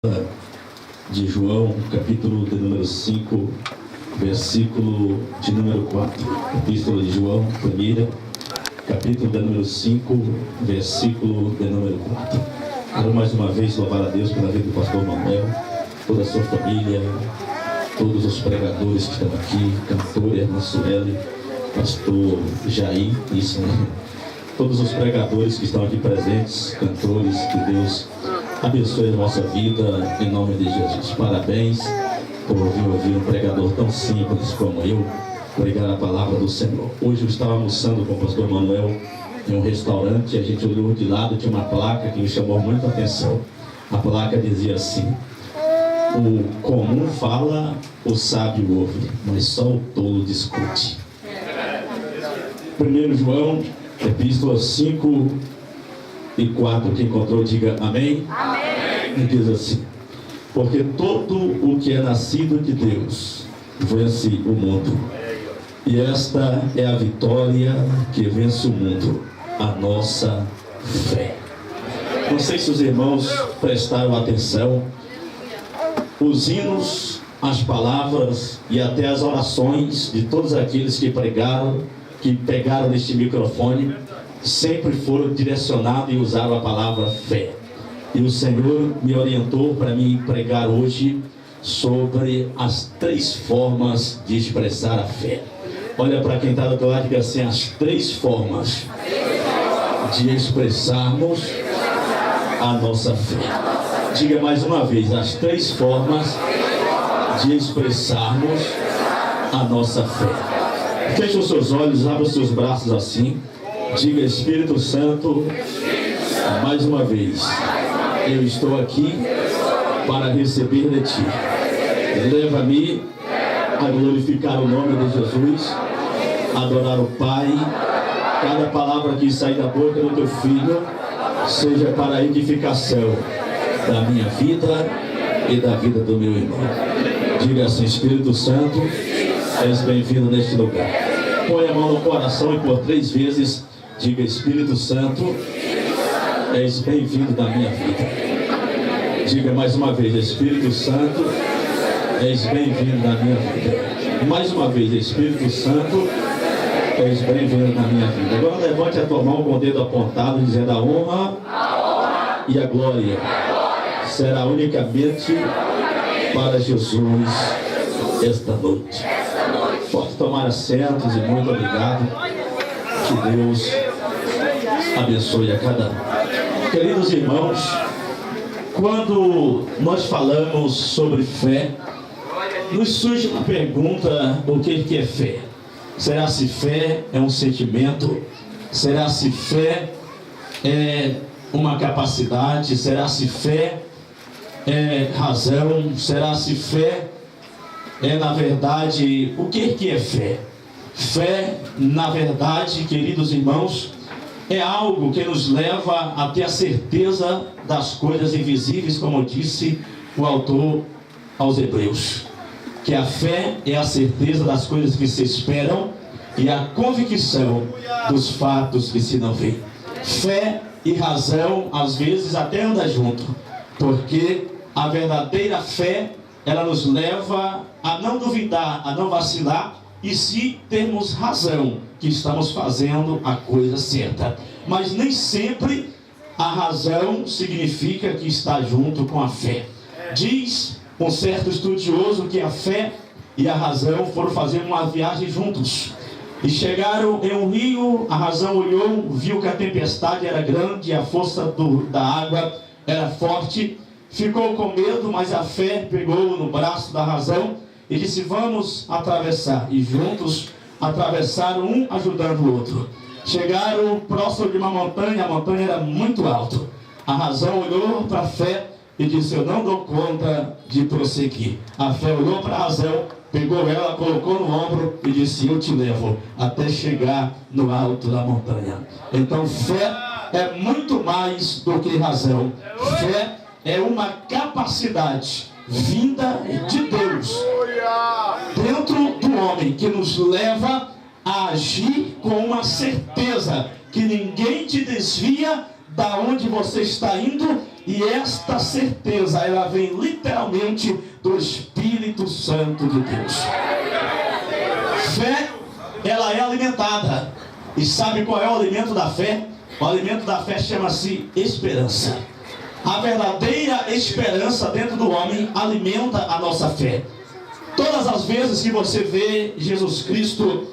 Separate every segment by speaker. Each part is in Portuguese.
Speaker 1: de João, capítulo de número 5, versículo de número 4. Epístola de João, primeira, capítulo de número 5, versículo de número 4. Quero mais uma vez louvar a Deus pela vida do pastor Manuel, toda a sua família, todos os pregadores que estão aqui, cantora, irmã Sueli, pastor Jair, isso, né? Todos os pregadores que estão aqui presentes, cantores, que Deus abençoe a nossa vida, em nome de Jesus. Parabéns por ouvir um pregador tão simples como eu pregar a palavra do Senhor. Hoje eu estava almoçando com o pastor Manuel em um restaurante e a gente olhou de lado, tinha uma placa que me chamou muito a atenção. A placa dizia assim: o comum fala, o sábio ouve, mas só o tolo discute. 1 João, epístola 5 e 4, quem encontrou diga amém. Amém. E diz assim: porque todo o que é nascido de Deus vence o mundo, e esta é a vitória que vence o mundo, a nossa fé. Não sei se os irmãos prestaram atenção, os hinos, as palavras e até as orações de todos aqueles que pregaram, que pegaram neste microfone, sempre foram direcionados e usaram a palavra fé. E o Senhor me orientou para mim pregar hoje sobre as 3 formas de expressar a fé. Olha para quem está do lado e diga assim: as 3 formas de expressarmos a nossa fé. Diga mais uma vez: as 3 formas de expressarmos a nossa fé. Feche os seus olhos, abra os seus braços assim. Diga: Espírito Santo, mais uma vez, eu estou aqui para receber de Ti. Leva-me a glorificar o nome de Jesus, adorar o Pai. Cada palavra que sai da boca do Teu Filho seja para a edificação da minha vida e da vida do meu irmão. Diga assim: Espírito Santo, és bem-vindo neste lugar. Põe a mão no coração e por 3 vezes diga: Espírito Santo, és bem-vindo na minha vida. Diga mais uma vez: Espírito Santo, és bem-vindo na minha vida. Mais uma vez: Espírito Santo, és bem-vindo na minha vida. Agora levante a tua mão com o dedo apontado, dizendo: a honra e a glória será unicamente para Jesus esta noite. Pode tomar assentos e muito obrigado. Que Deus abençoe a cada um. Queridos irmãos, quando nós falamos sobre fé, nos surge uma pergunta: o que é fé? Será se fé é um sentimento? Será se fé é uma capacidade? Será se fé é razão? Será se fé é, na verdade, o que é fé? Fé, na verdade, queridos irmãos, é algo que nos leva a ter a certeza das coisas invisíveis, como disse o autor aos Hebreus. Que a fé é a certeza das coisas que se esperam e a convicção dos fatos que se não veem. Fé e razão, às vezes, até andam junto, porque a verdadeira fé, ela nos leva a não duvidar, a não vacilar, e se termos razão que estamos fazendo a coisa certa. Mas nem sempre a razão significa que está junto com a fé. Diz um certo estudioso que a fé e a razão foram fazer uma viagem juntos. E chegaram em um rio, a razão olhou, viu que a tempestade era grande, a força da água era forte, ficou com medo, mas a fé pegou no braço da razão e disse: vamos atravessar. E juntos atravessaram, um ajudando o outro. Chegaram próximo de uma montanha, a montanha era muito alta. A razão olhou para a fé e disse: eu não dou conta de prosseguir. A fé olhou para a razão, pegou ela, colocou no ombro e disse: eu te levo até chegar no alto da montanha. Então fé é muito mais do que razão. Fé é uma capacidade vinda de Deus dentro do homem, que nos leva a agir com uma certeza que ninguém te desvia da onde você está indo
Speaker 2: E esta certeza, ela vem literalmente do Espírito Santo de Deus. Fé, ela é alimentada. E sabe qual é o alimento da fé? O alimento da fé chama-se esperança. A verdadeira esperança dentro do homem alimenta a nossa fé. Todas as vezes que você vê Jesus Cristo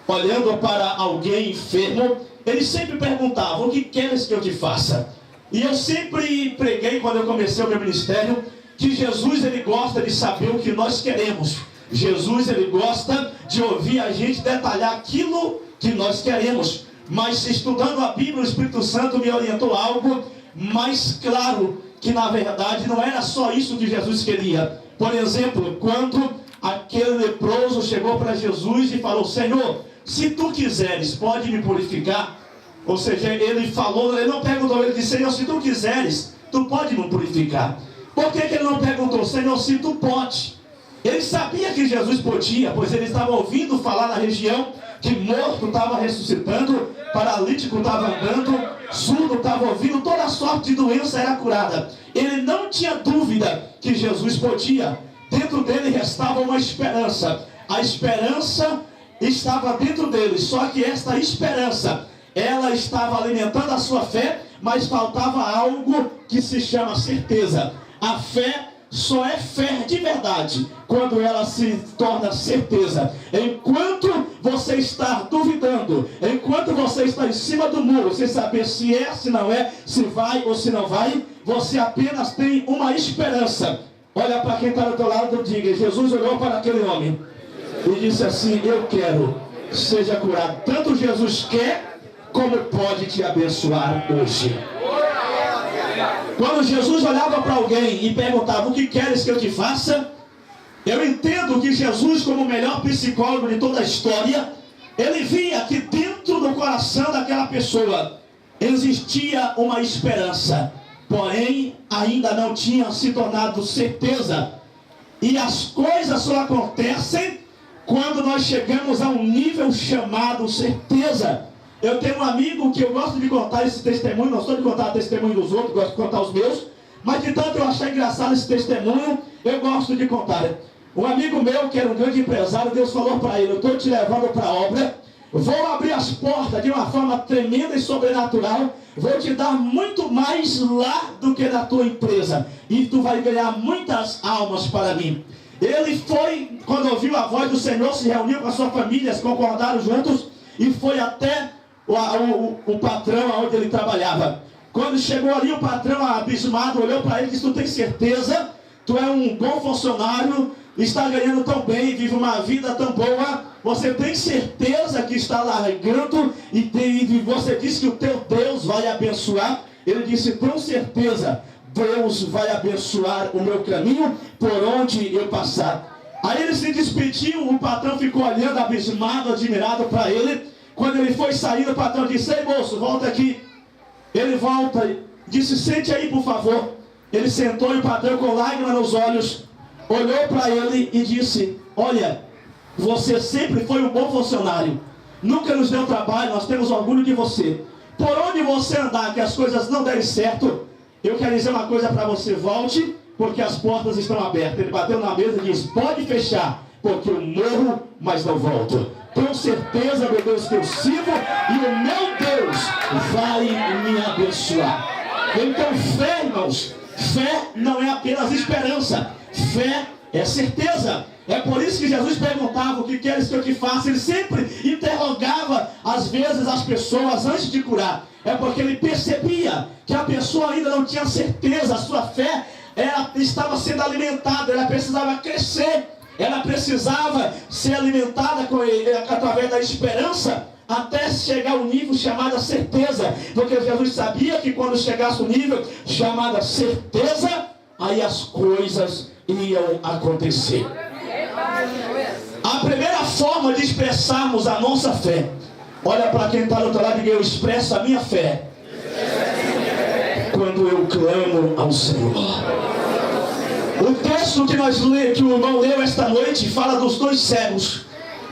Speaker 2: olhando para alguém enfermo, ele sempre perguntava: o que queres que eu te faça? E eu sempre preguei, quando eu comecei o meu ministério, que Jesus, ele gosta de saber o que nós queremos. Jesus, ele gosta de ouvir a gente detalhar aquilo que nós queremos. Mas estudando a Bíblia, o Espírito Santo me orientou algo mais claro, que na verdade não era só isso que Jesus queria. Por exemplo, quando aquele leproso chegou para Jesus e falou: Senhor, se tu quiseres, pode me purificar? Ou seja, ele falou, ele não perguntou, ele disse: Senhor, se tu quiseres, tu pode me purificar. Por que ele não perguntou: Senhor, se tu pode? Ele sabia que Jesus podia, pois ele estava ouvindo falar na região que morto estava ressuscitando, paralítico estava andando, surdo estava ouvindo, toda sorte de doença era curada. Ele não tinha dúvida que Jesus podia. Dentro dele restava uma esperança. A esperança estava dentro dele, só que esta esperança, ela estava alimentando a sua fé, mas faltava algo que se chama certeza. A fé só é fé de verdade quando ela se torna certeza. Enquanto você está duvidando, enquanto você está em cima do muro, sem saber se é, se não é, se vai ou se não vai, você apenas tem uma esperança. Olha para quem está do teu lado e diga: Jesus olhou para aquele homem e disse assim: eu quero, seja curado. Tanto Jesus quer, como pode te abençoar hoje. Quando Jesus olhava para alguém e perguntava: o que queres que eu te faça? Eu entendo que Jesus, como o melhor psicólogo de toda a história, ele via que dentro do coração daquela pessoa existia uma esperança, porém ainda não tinha se tornado certeza. E as coisas só acontecem quando nós chegamos a um nível chamado certeza. Eu tenho um amigo que eu gosto de contar esse testemunho, não sou de contar o testemunho dos outros, gosto de contar os meus, mas de tanto eu achei engraçado esse testemunho, eu gosto de contar. Um amigo meu, que era um grande empresário, Deus falou para ele: eu estou te levando para a obra, vou abrir as portas de uma forma tremenda e sobrenatural, vou te dar muito mais lá do que na tua empresa, e tu vai ganhar muitas almas para mim. Ele foi, quando ouviu a voz do Senhor, se reuniu com a sua família, se concordaram juntos, e foi até o patrão onde ele trabalhava. Quando chegou ali, o patrão, abismado, olhou para ele e disse: tu tem certeza? Tu é um bom funcionário, está ganhando tão bem, vive uma vida tão boa, você tem certeza que está largando e você disse que o teu Deus vai abençoar? Ele disse: tenho certeza, Deus vai abençoar o meu caminho por onde eu passar. Aí ele se despediu, o patrão ficou olhando, abismado, admirado para ele. Quando ele foi sair, o patrão disse: ei moço, volta aqui. Ele volta e disse: sente aí por favor. Ele sentou e o patrão, com lágrimas nos olhos, olhou para ele e disse: olha, você sempre foi um bom funcionário, nunca nos deu trabalho, nós temos orgulho de você. Por onde você andar que as coisas não derem certo, eu quero dizer uma coisa para você: volte, porque as portas estão abertas. Ele bateu na mesa e disse: pode fechar, porque eu morro, mas não volto. Tenho certeza, meu Deus, que eu sirvo e o meu Deus vai me abençoar. Então fé, irmãos, fé não é apenas esperança, fé é certeza. É por isso que Jesus perguntava: o que queres que eu te faça? Ele sempre interrogava às vezes as pessoas antes de curar. É porque ele percebia que a pessoa ainda não tinha certeza, a sua fé ela estava sendo alimentada, ela precisava crescer. Ela precisava ser alimentada através da esperança, até chegar ao nível chamado certeza. Porque Jesus sabia que quando chegasse o nível chamado certeza, aí as coisas iam acontecer. A primeira forma de expressarmos a nossa fé, olha para quem está do outro lado e diga: eu expresso a minha fé quando eu clamo ao Senhor. O texto que o irmão leu esta noite fala dos dois cegos.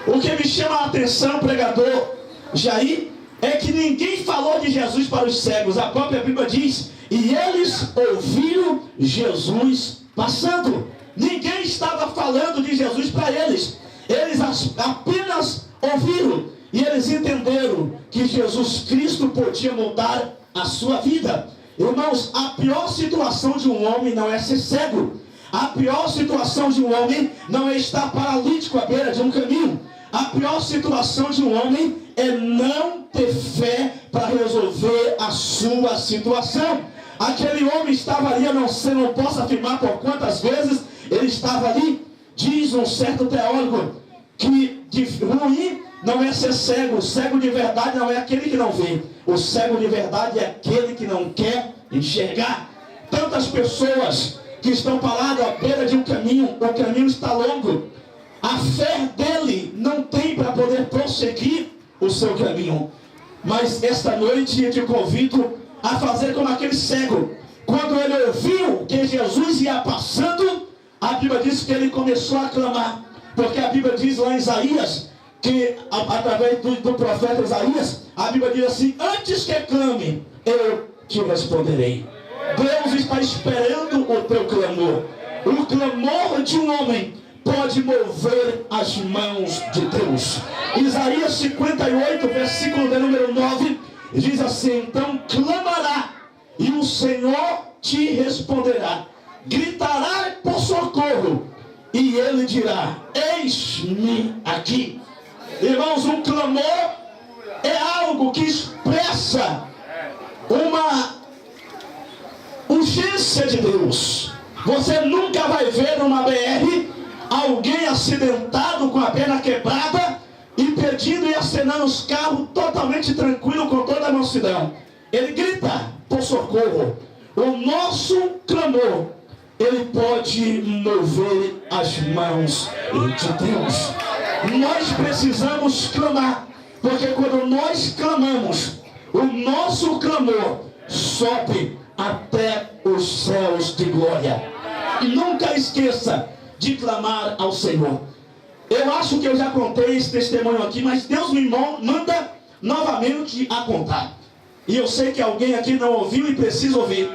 Speaker 2: O que me chama a atenção, pregador Jair, é que ninguém falou de Jesus para os cegos. A própria Bíblia diz e eles ouviram Jesus passando. Ninguém estava falando de Jesus para eles. Eles apenas ouviram e eles entenderam que Jesus Cristo podia mudar a sua vida. Irmãos, a pior situação de um homem não é ser cego. A pior situação de um homem não é estar paralítico à beira de um caminho. A pior situação de um homem é não ter fé para resolver a sua situação. Aquele homem estava ali, eu não posso afirmar por quantas vezes ele estava ali. Diz um certo teólogo que de ruim não é ser cego. O cego de verdade não é aquele que não vê. O cego de verdade é aquele que não quer enxergar. Tantas pessoas que estão paradas à beira de um caminho, o caminho está longo. A fé dele não tem para poder prosseguir o seu caminho. Mas esta noite eu te convido a fazer como aquele cego. Quando ele ouviu que Jesus ia passando, a Bíblia diz que ele começou a clamar. Porque a Bíblia diz lá em Isaías, que através do profeta Isaías, a Bíblia diz assim: antes que clame, eu te responderei. Deus está esperando o teu clamor. O clamor de um homem pode mover as mãos de Deus. Isaías 58, versículo de número 9, diz assim: então clamará, e o Senhor te responderá. Gritará por socorro, e ele dirá: eis-me aqui. Irmãos, um clamor é algo que expressa uma urgência de Deus. Você nunca vai ver numa BR alguém acidentado com a perna quebrada e pedindo e acenando os carros totalmente tranquilo com toda a mansidão. Ele grita por socorro. O nosso clamor, ele pode mover as mãos de Deus. Nós precisamos clamar, porque quando nós clamamos, o nosso clamor sobe até os céus de glória. E nunca esqueça de clamar ao Senhor. Eu acho que eu já contei esse testemunho aqui, mas Deus me manda novamente a contar. E eu sei que alguém aqui não ouviu e precisa ouvir.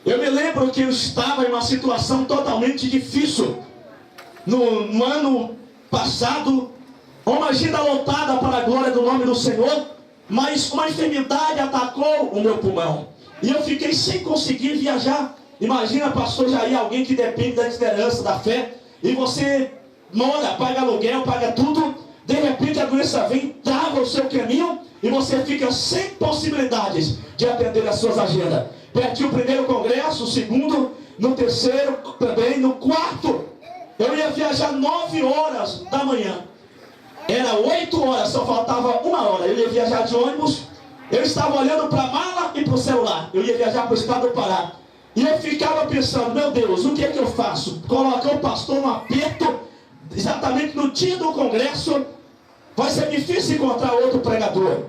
Speaker 2: Eu me lembro que eu estava em uma situação totalmente difícil. No ano passado, uma agenda lotada para a glória do nome do Senhor, mas uma enfermidade atacou o meu pulmão. E eu fiquei sem conseguir viajar. Imagina, pastor Jair, alguém que depende da esperança, da fé, e você mora, paga aluguel, paga tudo, de repente a doença vem, trava o seu caminho, e você fica sem possibilidades de atender as suas agendas. Perdi o primeiro congresso, o segundo, no terceiro também, no quarto, eu ia viajar 9 horas da manhã. Era 8 horas, só faltava 1 hora. Eu ia viajar de ônibus. Eu estava olhando para a mala e para o celular. Eu ia viajar para o estado do Pará. E eu ficava pensando: meu Deus, o que é que eu faço? Colocar o pastor no aperto, exatamente no dia do congresso. Vai ser difícil encontrar outro pregador,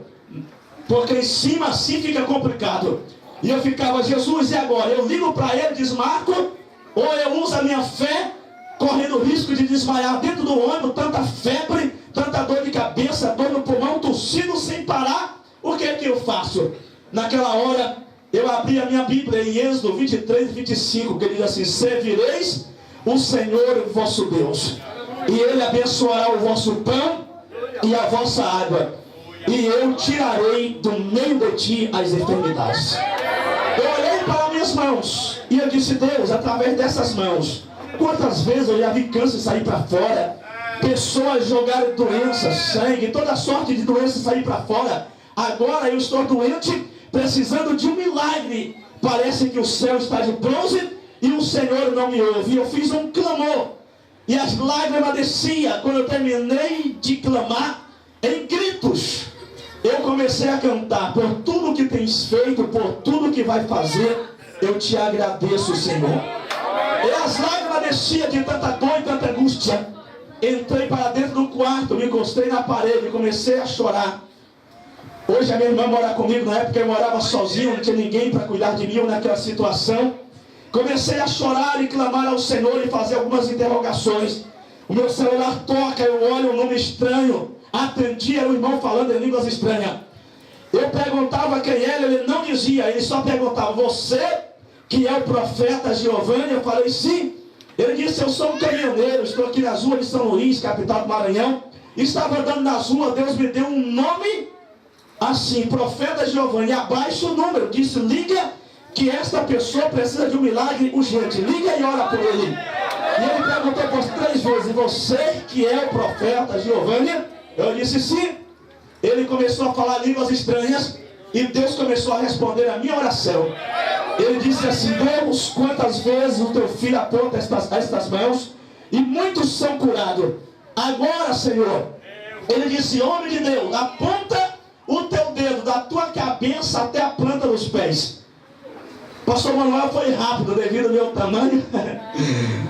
Speaker 2: porque em cima assim fica complicado. E eu ficava: Jesus, e agora? Eu ligo para ele, desmarco, ou eu uso a minha fé, correndo o risco de desmaiar dentro do ônibus, tanta febre, tanta dor de cabeça, dor no pulmão, tossindo sem parar. O que é que eu faço? Naquela hora, eu abri a minha Bíblia em Êxodo 23 e 25, que diz assim: servireis o Senhor vosso Deus, e Ele abençoará o vosso pão e a vossa água, e eu tirarei do meio de ti as enfermidades. Eu olhei para minhas mãos, e eu disse: Deus, através dessas mãos, quantas vezes eu já vi câncer sair para fora, pessoas jogarem doenças, sangue, toda sorte de doenças sair para fora. Agora eu estou doente, precisando de um milagre. Parece que o céu está de bronze e o Senhor não me ouve. Eu fiz um clamor e as lágrimas desciam. Quando eu terminei de clamar, em gritos, eu comecei a cantar: por tudo que tens feito, por tudo que vai fazer, eu te agradeço, Senhor. E as lágrimas desciam de tanta dor e tanta angústia. Entrei para dentro do quarto, me encostei na parede e comecei a chorar. Hoje a minha irmã mora comigo. Na época eu morava sozinho, não tinha ninguém para cuidar de mim naquela situação. Comecei a chorar e clamar ao Senhor e fazer algumas interrogações. O meu celular toca, eu olho um nome estranho. Atendi, era o irmão falando em línguas estranhas. Eu perguntava quem era, ele não dizia, ele só perguntava: você que é o profeta Giovanni? Eu falei: sim. Ele disse: eu sou um caminhoneiro, estou aqui nas ruas de São Luís, capital do Maranhão. Estava andando nas ruas, Deus me deu um nome assim, profeta Giovanni, abaixo o número. Disse: liga que esta pessoa precisa de um milagre urgente, liga e ora por ele. E ele perguntou por 3 vezes: você que é o profeta Giovanni? Eu disse: sim. Ele começou a falar línguas estranhas e Deus começou a responder a minha oração. Ele disse assim: Deus, quantas vezes o teu filho aponta estas mãos e muitos são curados. Agora, Senhor, ele disse: homem de Deus, aponta o teu dedo da tua cabeça até a planta dos pés. Pastor Manuel foi rápido devido ao meu tamanho.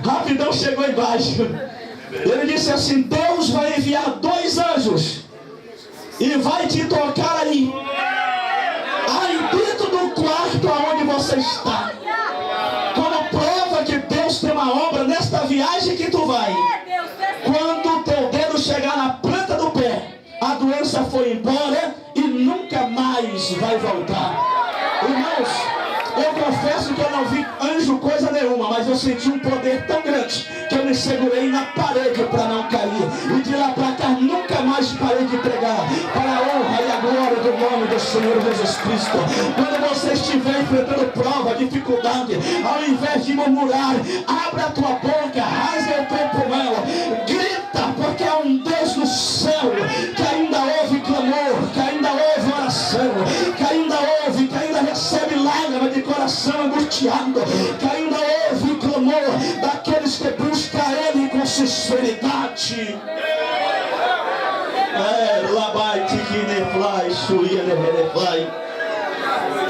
Speaker 2: Rapidão chegou embaixo. Ele disse assim: Deus vai enviar 2 anjos e vai te tocar aí dentro do quarto aonde você está, como prova que Deus tem uma obra nesta viagem que tu vai. Quando o teu dedo chegar na planta do pé, a doença foi embora e nunca mais vai voltar. Irmãos, eu confesso que eu não vi anjo coisa nenhuma, mas eu senti um poder tão grande que eu me segurei na parede para não cair. E de lá para cá nunca mais parei de pregar, para a honra e a glória do nome do Senhor Jesus Cristo. Quando você estiver enfrentando prova, dificuldade, ao invés de murmurar, abra a tua boca, rasga o teu pulmão, grita, porque há um Deus no céu que ainda ouve clamor, que ainda ouve oração, que ainda ouve, que ainda recebe lágrimas de coração angustiado, que ainda ouve clamor daqueles que buscam Ele com sinceridade.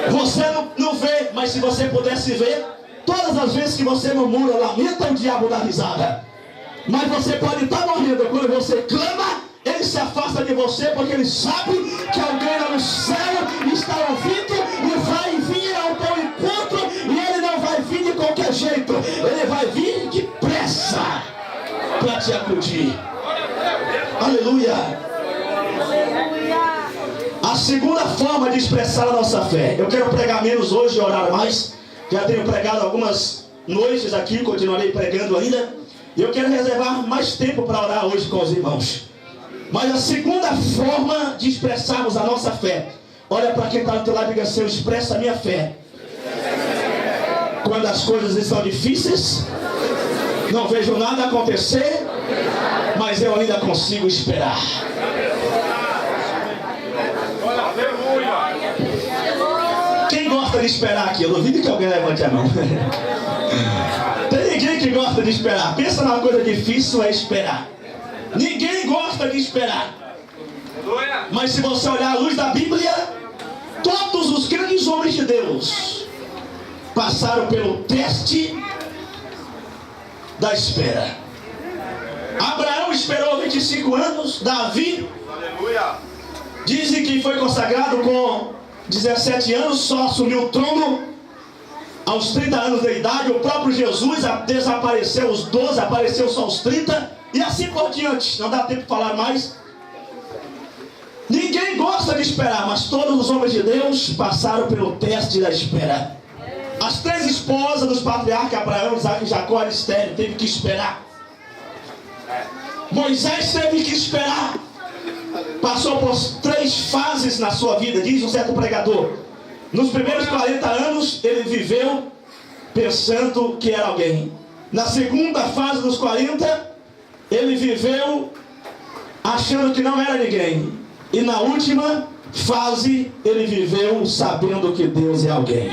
Speaker 2: Você não vê, mas se você pudesse ver, todas as vezes que você murmura, lamenta, o diabo dá risada. Mas você pode estar morrendo, quando você clama, ele se afasta de você, porque ele sabe que alguém lá no céu está ouvindo e vai vir ao teu encontro. E ele não vai vir de qualquer jeito, ele vai vir depressa para te acudir. Aleluia. A segunda forma de expressar a nossa fé. Eu quero pregar menos hoje e orar mais. Já tenho pregado algumas noites aqui, continuarei pregando ainda. E eu quero reservar mais tempo para orar hoje com os irmãos. Mas a segunda forma de expressarmos a nossa fé. Olha para quem está do teu lado e diga assim: eu expresso a minha fé quando as coisas estão difíceis, não vejo nada acontecer, mas eu ainda consigo esperar. Quem gosta de esperar aqui? Eu duvido que alguém levante a mão. Tem ninguém que gosta de esperar. Pensa numa coisa difícil, é esperar. Ninguém gosta de esperar. Mas se você olhar à luz da Bíblia, todos os grandes homens de Deus passaram pelo teste da espera. Abraão esperou 25 anos. Davi, dizem que foi consagrado com 17 anos, só assumiu o trono aos 30 anos de idade. O próprio Jesus desapareceu aos 12, apareceu só aos 30. E assim por diante, não dá tempo de falar mais. Ninguém gosta de esperar, mas todos os homens de Deus passaram pelo teste da espera. As 3 esposas dos patriarcas Abraão, Isaac e Jacó, Estéreo, teve que esperar. Moisés teve que esperar. Passou por 3 fases na sua vida, diz um certo pregador. Nos primeiros 40 anos, ele viveu pensando que era alguém. Na segunda fase dos 40, ele viveu achando que não era ninguém. E na última fase, ele viveu sabendo que Deus é alguém.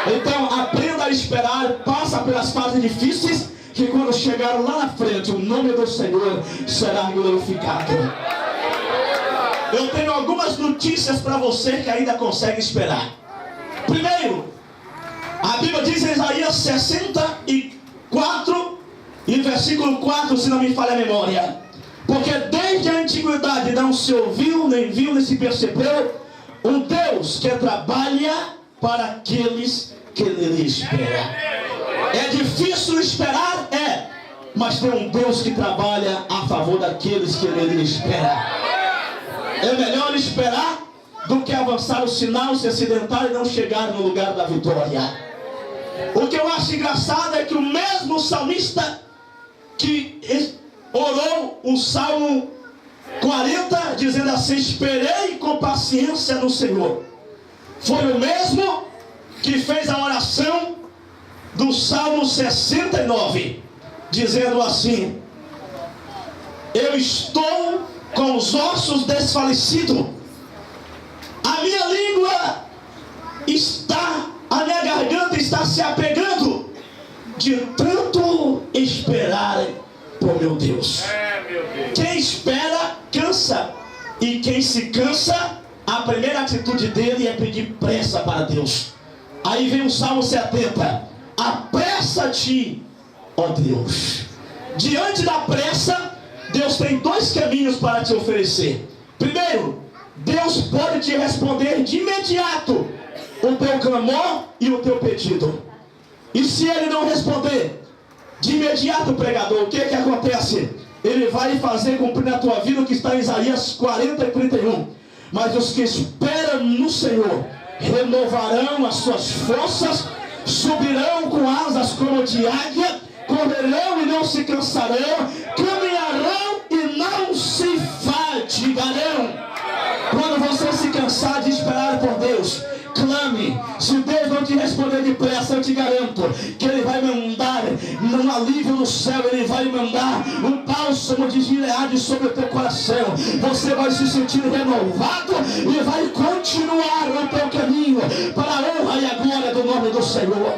Speaker 2: Então, aprenda a esperar, passa pelas fases difíceis, que quando chegar lá na frente, o nome do Senhor será glorificado. Eu tenho algumas notícias para você que ainda consegue esperar. Primeiro, a Bíblia diz em Isaías 64 e versículo 4, se não me falha a memória: porque desde a antiguidade não se ouviu, nem viu, nem se percebeu um Deus que trabalha para aqueles que nele esperam. É difícil esperar? É. Mas tem um Deus que trabalha a favor daqueles que nele esperam. É melhor esperar do que avançar o sinal, se acidentar e não chegar no lugar da vitória. O que eu acho engraçado é que o mesmo salmista que orou o Salmo 40, dizendo assim: esperei com paciência no Senhor, foi o mesmo que fez a oração do Salmo 69, dizendo assim: eu estou com os ossos desfalecidos, a minha língua está, a minha garganta está se apegando, de tanto esperar por meu Deus. Quem espera, cansa. E quem se cansa, a primeira atitude dele é pedir pressa para Deus. Aí vem o Salmo 70. Apressa-te, ó Deus. Diante da pressa, Deus tem dois caminhos para te oferecer. Primeiro, Deus pode te responder de imediato o teu clamor e o teu pedido. E se Ele não responder de imediato, pregador, o que acontece? Ele vai fazer cumprir na tua vida o que está em Isaías 40 e 31. Mas os que esperam no Senhor renovarão as suas forças, subirão com asas como de águia, correrão e não se cansarão, caminharão e não se fadigarão. Quando você se cansar de esperar por Deus, clame. Se Deus não te responder depressa, eu te garanto que Ele vai mandar um alívio no céu. Ele vai mandar um bálsamo de Gileade sobre o teu coração. Você vai se sentir renovado e vai continuar no teu caminho para a honra e a glória do nome do Senhor.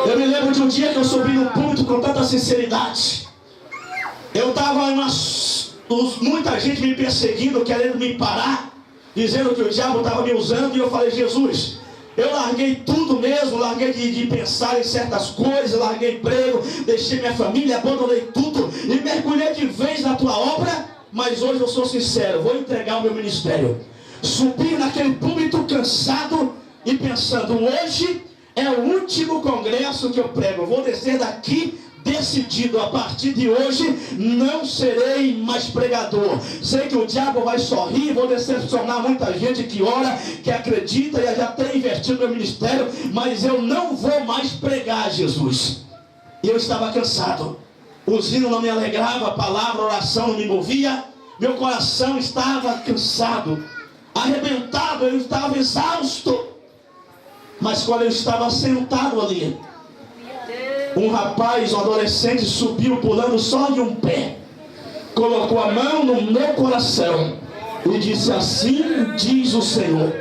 Speaker 2: Eu me lembro de um dia que eu subi no púlpito com tanta sinceridade. Eu estava muita gente me perseguindo, querendo me parar, dizendo que o diabo estava me usando. E eu falei: Jesus, eu larguei tudo mesmo, larguei de pensar em certas coisas, larguei emprego, deixei minha família, abandonei tudo e mergulhei de vez na tua obra. Mas hoje eu sou sincero, vou entregar o meu ministério. Subi naquele púlpito cansado e pensando: hoje é o último congresso que eu prego, vou descer daqui decidido, a partir de hoje não serei mais pregador. Sei que o diabo vai sorrir, vou decepcionar muita gente que ora, que acredita e já tem investido no meu ministério, mas eu não vou mais pregar, Jesus. E eu estava cansado, o hino não me alegrava, a palavra, a oração não me movia, meu coração estava cansado, arrebentado, eu estava exausto. Mas quando eu estava sentado ali, um rapaz, um adolescente, subiu pulando só de um pé, colocou a mão no meu coração e disse: assim diz o Senhor,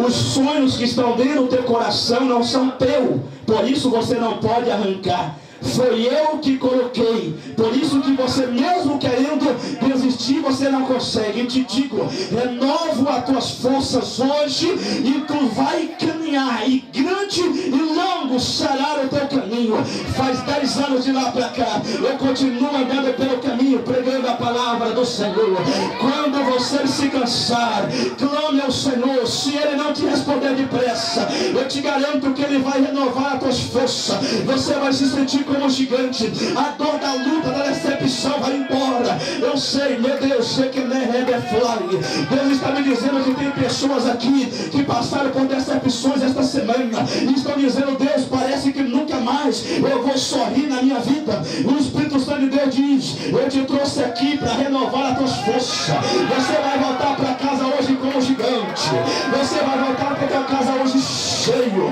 Speaker 2: os sonhos que estão dentro do teu coração não são teus, por isso você não pode arrancar. Foi eu que coloquei, por isso que você, mesmo querendo desistir, você não consegue. E te digo, renovo as tuas forças hoje e tu vai caminhar, e grande e longo será o teu caminho. Faz 10 anos de lá para cá, eu continuo andando pelo caminho, pregando a palavra do Senhor. Quando você se cansar, clame ao Senhor. Se Ele não te responder depressa, eu te garanto que Ele vai renovar as tuas forças. Você vai se sentir como um gigante. A dor da luta, da decepção vai embora. Eu sei, meu Deus, sei que nem Deus está me dizendo que tem pessoas aqui que passaram por decepções esta semana e estão dizendo: Deus, parece que nunca mais eu vou sorrir na minha vida. O Espírito Santo de Deus diz: eu te trouxe aqui para renovar as tuas forças. Você vai voltar para casa hoje como gigante. Você vai voltar para tua casa hoje cheio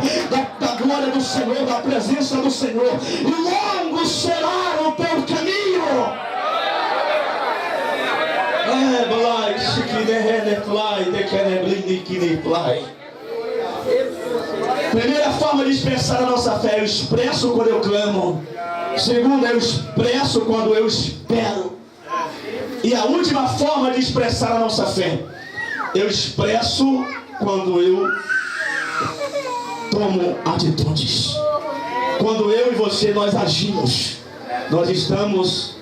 Speaker 2: da glória do Senhor, da presença do Senhor, e longo será o teu caminho. Primeira forma de expressar a nossa fé: eu expresso quando eu clamo. Segunda, eu expresso quando eu espero. E a última forma de expressar a nossa fé: eu expresso quando eu tomo atitudes. Quando eu e você, nós agimos, nós estamos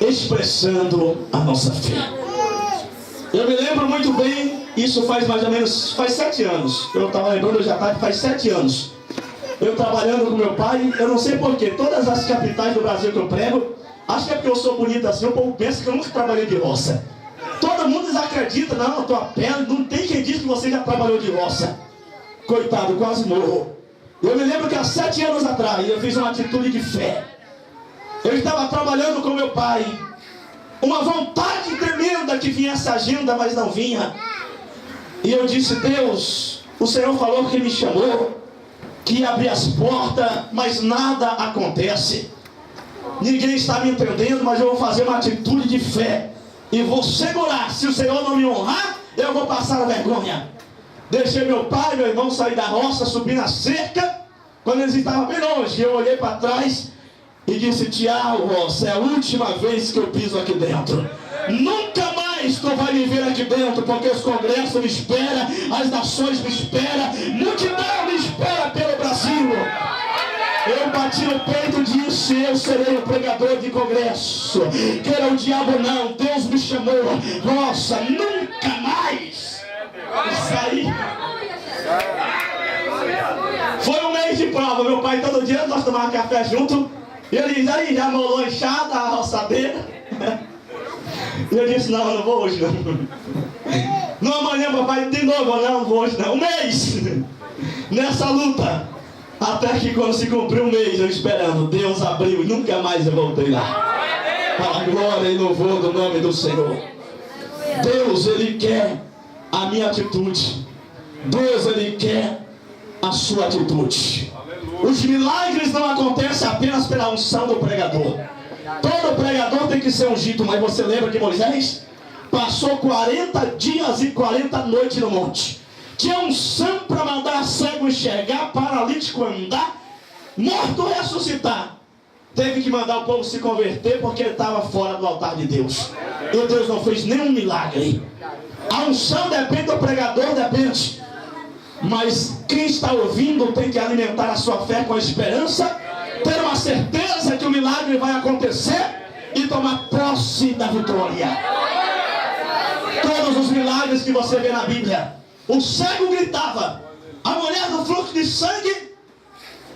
Speaker 2: expressando a nossa fé. Eu me lembro muito bem, isso faz mais ou menos, faz 7 anos. Eu estava lembrando hoje à tarde, faz 7 anos. Eu trabalhando com meu pai, eu não sei porquê, todas as capitais do Brasil que eu prego, acho que é porque eu sou bonito assim, o povo pensa que eu nunca trabalhei de roça. Todo mundo acredita, não, a tua pele, não tem quem diz que você já trabalhou de roça. Coitado, quase morro. Eu me lembro que há 7 anos atrás, eu fiz uma atitude de fé. Eu estava trabalhando com meu pai. Uma vontade tremenda que viesse a agenda, mas não vinha. E eu disse, Deus, o Senhor falou que me chamou, que ia abrir as portas, mas nada acontece. Ninguém está me entendendo, mas eu vou fazer uma atitude de fé. E vou segurar. Se o Senhor não me honrar, eu vou passar a vergonha. Deixei meu pai e meu irmão sair da roça, subir na cerca. Quando eles estavam bem longe, eu olhei para trás e disse, Tiago, roça, é a última vez que eu piso aqui dentro. Nunca mais tu vai me ver aqui dentro, porque os congressos me esperam, as nações me esperam, multidão me espera pelo Brasil. Eu bati no peito e disse, eu serei o pregador de congresso. Queira o diabo não, Deus me chamou. Nossa, nunca mais. Isso aí. Foi um mês de prova. Meu pai todo dia nós tomávamos café junto. E ele diz, aí já molou a enxada, a roçadeira. E eu disse, não, eu não vou hoje não. Não, amanhã papai, de novo, não vou hoje não. Um mês nessa luta. Até que quando se cumpriu um mês, eu esperando, Deus abriu e nunca mais eu voltei lá. Para a glória e louvor do nome do Senhor. Deus, Ele quer a minha atitude. Deus, Ele quer a sua atitude. Os milagres não acontecem apenas pela unção do pregador. Todo pregador tem que ser ungido, mas você lembra que Moisés passou 40 dias e 40 noites no monte. Tinha unção para mandar cego enxergar, paralítico andar, morto ressuscitar. Teve que mandar o povo se converter porque ele estava fora do altar de Deus. E Deus não fez nenhum milagre. A unção depende do pregador, depende. Mas quem está ouvindo tem que alimentar a sua fé com a esperança, ter uma certeza que o milagre vai acontecer e tomar posse da vitória. Todos os milagres que você vê na Bíblia, o cego gritava, a mulher do fluxo de sangue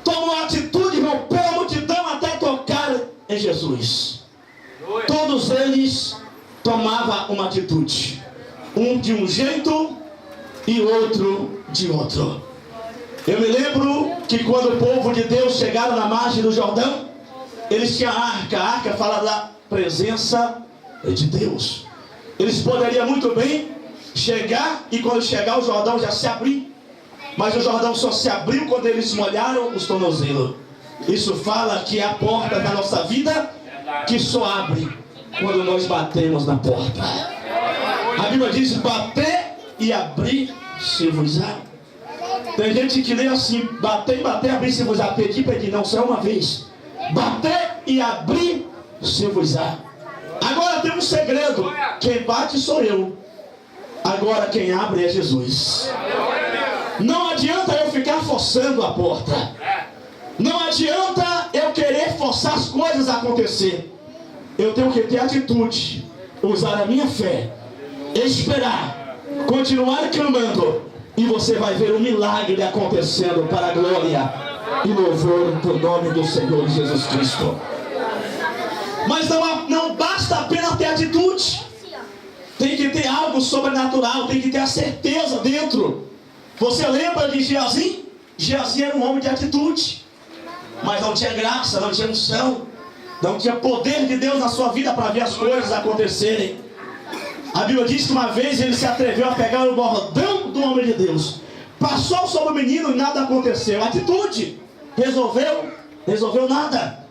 Speaker 2: tomou a atitude, rompeu a multidão até tocar em Jesus. Todos eles tomavam uma atitude, um de um jeito e outro de outro. Eu me lembro que quando o povo de Deus chegaram na margem do Jordão, eles tinham a arca fala da presença de Deus. Eles poderiam muito bem chegar e quando chegar o Jordão já se abriu. Mas o Jordão só se abriu quando eles molharam os tornozelos. Isso fala que é a porta da nossa vida que só abre quando nós batemos na porta. A Bíblia diz, bater e abrir-se-vos-á. Tem gente que lê assim, bater, abrir-se-vos-á. Pedir, não, só uma vez. Bater e abrir-se-vos-á. Agora tem um segredo. Quem bate sou eu. Agora quem abre é Jesus. Não adianta eu ficar forçando a porta. Não adianta eu querer forçar as coisas a acontecer. Eu tenho que ter atitude, usar a minha fé, esperar, continuar clamando, e você vai ver um milagre acontecendo para a glória e louvor do nome do Senhor Jesus Cristo. Mas não basta apenas ter atitude. Tem que ter algo sobrenatural, tem que ter a certeza dentro. Você lembra de Geazi? Geazi era um homem de atitude, mas não tinha graça, não tinha unção, não tinha poder de Deus na sua vida para ver as coisas acontecerem. A Bíblia diz que uma vez ele se atreveu a pegar o bordão do homem de Deus, passou sobre o menino e nada aconteceu. Atitude, resolveu nada.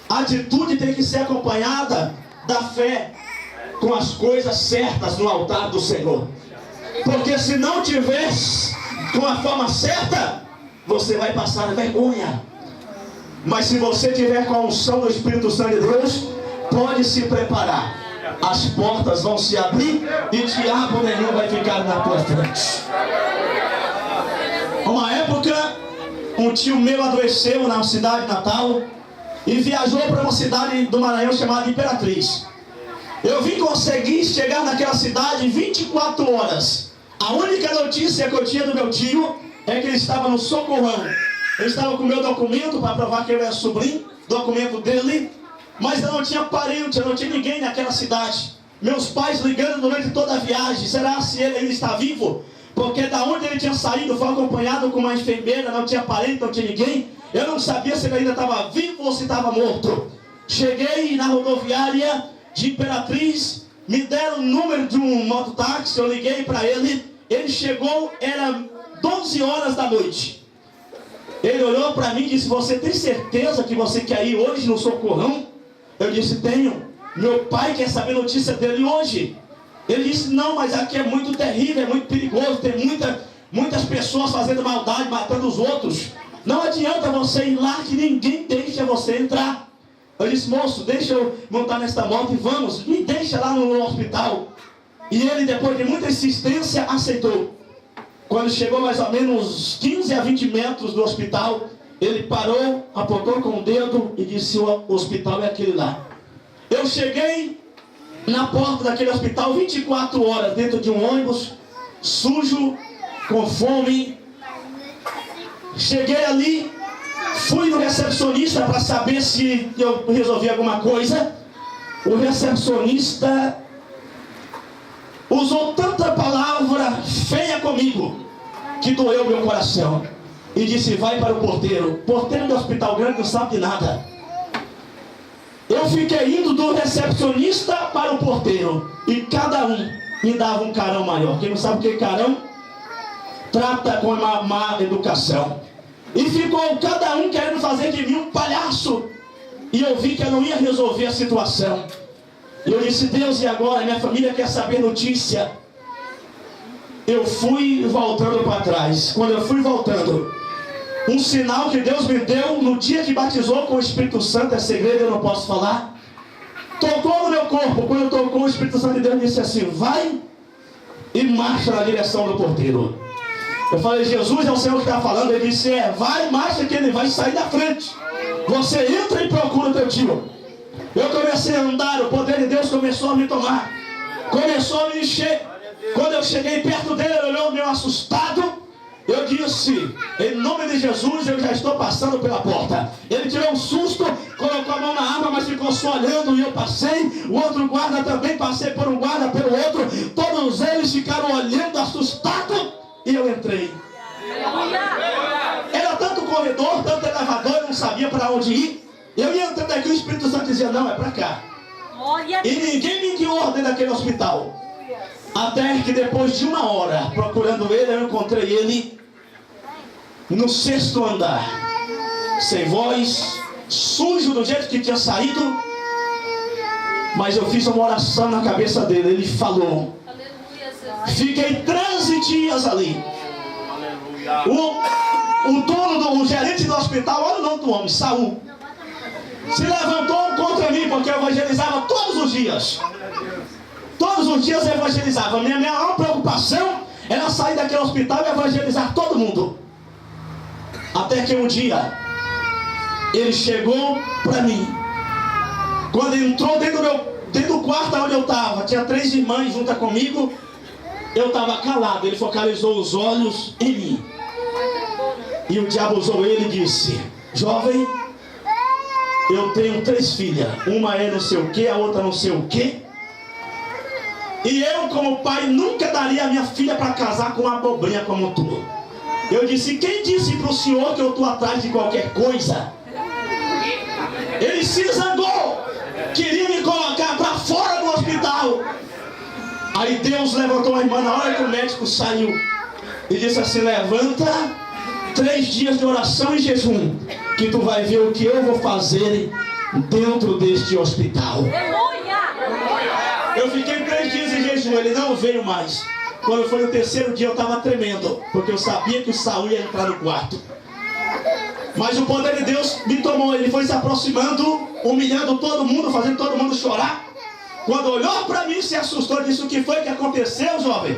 Speaker 2: A atitude tem que ser acompanhada da fé, com as coisas certas no altar do Senhor. Porque se não tiver com a forma certa, você vai passar vergonha. Mas se você tiver com a unção do Espírito Santo de Deus, pode se preparar. As portas vão se abrir e diabo nenhum vai ficar na tua frente. Uma época, um tio meu adoeceu na cidade natal e viajou para uma cidade do Maranhão chamada Imperatriz. Eu vim conseguir chegar naquela cidade em 24 horas. A única notícia que eu tinha do meu tio é que ele estava no Socorrão. Ele estava com o meu documento para provar que eu era sobrinho, documento dele, mas eu não tinha parente, eu não tinha ninguém naquela cidade. Meus pais ligando durante toda a viagem. Será se ele ainda está vivo? Porque da onde ele tinha saído foi acompanhado com uma enfermeira, não tinha parente, não tinha ninguém. Eu não sabia se ele ainda estava vivo ou se estava morto. Cheguei na rodoviária de Imperatriz, me deram o número de um mototáxi, eu liguei para ele. Ele chegou, era 12 horas da noite. Ele olhou para mim e disse: você tem certeza que você quer ir hoje no Socorrão? Eu disse: tenho. Meu pai quer saber notícia dele hoje. Ele disse: não, mas aqui é muito terrível, é muito perigoso, tem muitas pessoas fazendo maldade, matando os outros. Não adianta você ir lá que ninguém deixa você entrar. Eu disse: moço, deixa eu montar nesta moto e vamos, me deixa lá no hospital. E ele, depois de muita insistência, aceitou. Quando chegou mais ou menos 15 a 20 metros do hospital, ele parou, apontou com o dedo e disse: o hospital é aquele lá. Eu cheguei na porta daquele hospital 24 horas dentro de um ônibus, sujo, com fome. Cheguei ali, fui no recepcionista para saber se eu resolvi alguma coisa. O recepcionista usou tanta palavra feia comigo que doeu meu coração. E disse: vai para o porteiro. Porteiro do hospital grande não sabe de nada. Eu fiquei indo do recepcionista para o porteiro, e cada um me dava um carão maior. Quem não sabe o que é carão, trata com uma má educação. E ficou cada um querendo fazer de mim um palhaço. E eu vi que eu não ia resolver a situação. E eu disse: Deus, e agora? Minha família quer saber notícia. Eu fui voltando para trás. Quando eu fui voltando, um sinal que Deus me deu no dia que batizou com o Espírito Santo, é segredo, eu não posso falar. Tocou no meu corpo. Quando tocou, o Espírito Santo de Deus disse assim: vai e marcha na direção do porteiro. Eu falei: Jesus, é o Senhor que está falando? Ele disse: vai, marcha que ele vai sair da frente. Você entra e procura o teu tio. Eu comecei a andar, o poder de Deus começou a me tomar, começou a me encher. Quando eu cheguei perto dele, ele olhou meio assustado. Eu disse: em nome de Jesus, eu já estou passando pela porta. Ele tirou um susto, colocou a mão na arma, mas ficou só olhando, e eu passei. O outro guarda também, passei por um guarda, pelo outro. Todos eles ficaram olhando, assustados, e eu entrei. Era tanto corredor, tanto elevador, eu não sabia para onde ir. Eu ia entrando aqui, o Espírito Santo dizia: não, é para cá. E ninguém me guiou dentro daquele hospital. Até que depois de 1 hora procurando ele, eu encontrei ele no 6º andar, sem voz, sujo do jeito que tinha saído. Mas eu fiz uma oração na cabeça dele. Ele falou. Fiquei 13 dias ali. O dono, o gerente do hospital, olha o nome do homem, Saul, se levantou contra mim, porque eu evangelizava todos os dias. Todos os dias eu evangelizava. Minha maior preocupação era sair daquele hospital e evangelizar todo mundo. Até que um dia ele chegou para mim. Quando entrou dentro do quarto onde eu estava, tinha 3 irmãs junto comigo. Eu estava calado. Ele focalizou os olhos em mim. E o diabo usou ele e disse: jovem, eu tenho 3 filhas. Uma é não sei o que, a outra não sei o que. E eu, como pai, nunca daria a minha filha para casar com uma abobrinha como tu. Eu disse: quem disse para o senhor que eu estou atrás de qualquer coisa? Ele se zangou, queria me colocar para fora do hospital. Aí Deus levantou a irmã na hora que o médico saiu e disse assim: levanta, 3 dias de oração e jejum, que tu vai ver o que eu vou fazer dentro deste hospital. Eu fiquei 3 dias em jejum, ele não veio mais. Quando foi no 3º dia eu estava tremendo, porque eu sabia que o Saul ia entrar no quarto. Mas o poder de Deus me tomou. Ele foi se aproximando, humilhando todo mundo, fazendo todo mundo chorar. Quando olhou para mim, se assustou e disse: o que foi que aconteceu, jovem?